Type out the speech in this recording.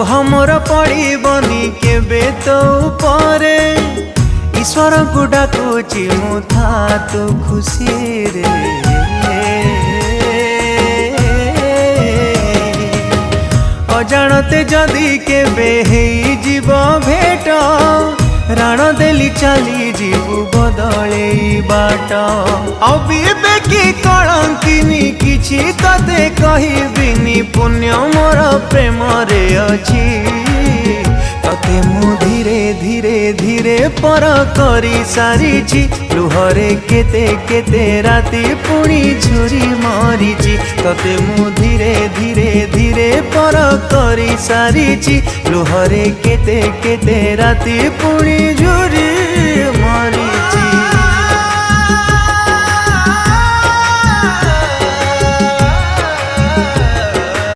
हमर पड़बनी केबे तो परे ईश्वर को डाकुची मु था तो खुशी रे। अजाणते जदि केबे हेई जीव भेट राण देली चली जीवु बदले बाट अबे कि कलंकिनी किछि तते कहबिनी पुण्य मोर प्रेम रे अछि तते मु धीरे धीरे धीरे पर करी सारिछि लुहरे केते केते राति पुणी झुरी मरिछि तते मु धीरे धीरे धीरे पर करी सारिछि लुहरे केते केते राति पुणी झुरी